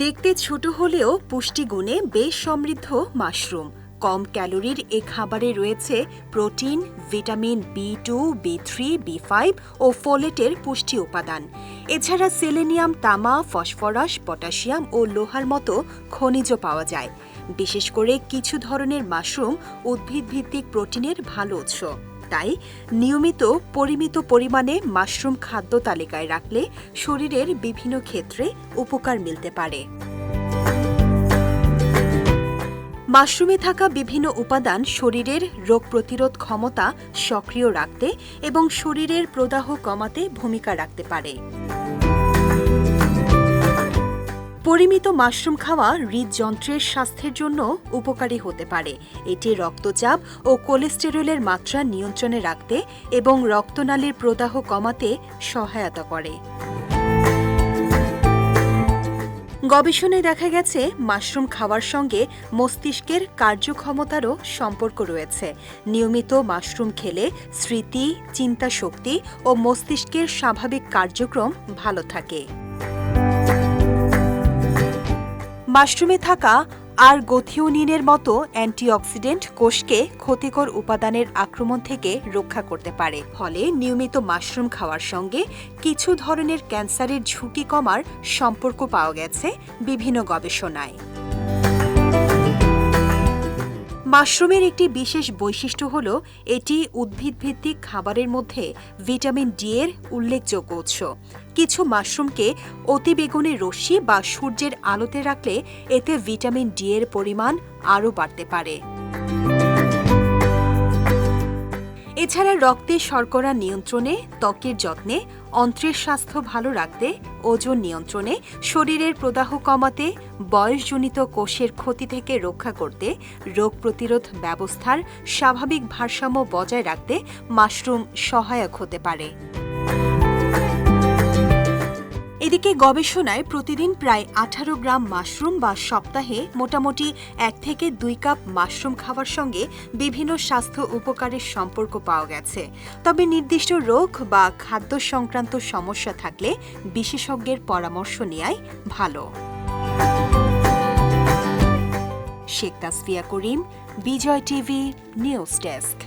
দেখতে ছোট হলেও পুষ্টিগুণে বেশ সমৃদ্ধ মাশরুম। কম ক্যালোরির এ খাবারে রয়েছে protein, vitamin B2, B3, B5 ও ফোলেটের পুষ্টি উপাদান। এছাড়া সেলেনিয়াম, তামা, ফসফরাস, পটাশিয়াম ও লোহার মতো খনিজ পাওয়া যায়। বিশেষ করে কিছু ধরনের মাশরুম উদ্ভিদভিত্তিক প্রোটিনের ভালো উৎস। তাই নিয়মিত পরিমিত পরিমাণে মাশরুম খাদ্য তালিকায় রাখলে শরীরের বিভিন্ন ক্ষেত্রে উপকার মিলতে পারে। মাশরুমে থাকা বিভিন্ন উপাদান শরীরের রোগ প্রতিরোধ ক্ষমতা সক্রিয় রাখতে এবং শরীরের প্রদাহ কমাতে ভূমিকা রাখতে পারে। পরিমিত মাশরুম খাওয়া হৃদযন্ত্রের স্বাস্থ্যের জন্য উপকারী হতে পারে। এটি রক্তচাপ ও কোলেস্টেরলের মাত্রা নিয়ন্ত্রণে রাখতে এবং রক্তনালীর প্রদাহ কমাতে সহায়তা করে। গবেষণায় দেখা গেছে মাশরুম খাওয়ার সঙ্গে মস্তিষ্কের কার্যক্ষমতারও সম্পর্ক রয়েছে। নিয়মিত মাশরুম খেলে স্মৃতি, চিন্তাশক্তি ও মস্তিষ্কের স্বাভাবিক কার্যক্রম ভালো থাকে। মাশরুমে থাকা আরগিথিওনিনের মতো অ্যান্টিঅক্সিডেন্ট কোষকে ক্ষতিকর উপাদানের আক্রমণ থেকে রক্ষা করতে পারে। ফলে নিয়মিত মাশরুম খাওয়ার সঙ্গে কিছু ধরনের ক্যান্সারের ঝুঁকি কমার সম্পর্ক পাওয়া গেছে বিভিন্ন গবেষণায়। মাশরুমের একটি বিশেষ বৈশিষ্ট্য হল এটি উদ্ভিদভিত্তিক খাবারের মধ্যে ভিটামিন ডি এর উল্লেখযোগ্য উৎস। কিছু মাশরুমকে অতিবেগুনি রশ্মি বা সূর্যের আলোতে রাখলে এতে ভিটামিন ডি এর পরিমাণ আরও বাড়তে পারে। এছাড়া রক্তে শর্করা নিয়ন্ত্রণে, ত্বকের যত্নে, অন্ত্রের স্বাস্থ্য ভালো রাখতে, ওজন নিয়ন্ত্রণে, শরীরের প্রদাহ কমাতে, বয়সজনিত কোষের ক্ষতি থেকে রক্ষা করতে, রোগ প্রতিরোধ ব্যবস্থার স্বাভাবিক ভারসাম্য বজায় রাখতে মাশরুম সহায়ক হতে পারে। এদিকে গবেষণায় প্রতিদিন প্রায় 18 গ্রাম মাশরুম বা সপ্তাহে মোটামুটি 1 থেকে 2 কাপ মাশরুম খাওয়ার সঙ্গে বিভিন্ন স্বাস্থ্য উপকারের সম্পর্ক পাওয়া গেছে। তবে নির্দিষ্ট রোগ বা খাদ্য সংক্রান্ত সমস্যা থাকলে বিশেষজ্ঞের পরামর্শ নেওয়াই ভালো। শেখ তাসফিয়া করিম, বিজয় টিভি নিউজ ডেস্ক।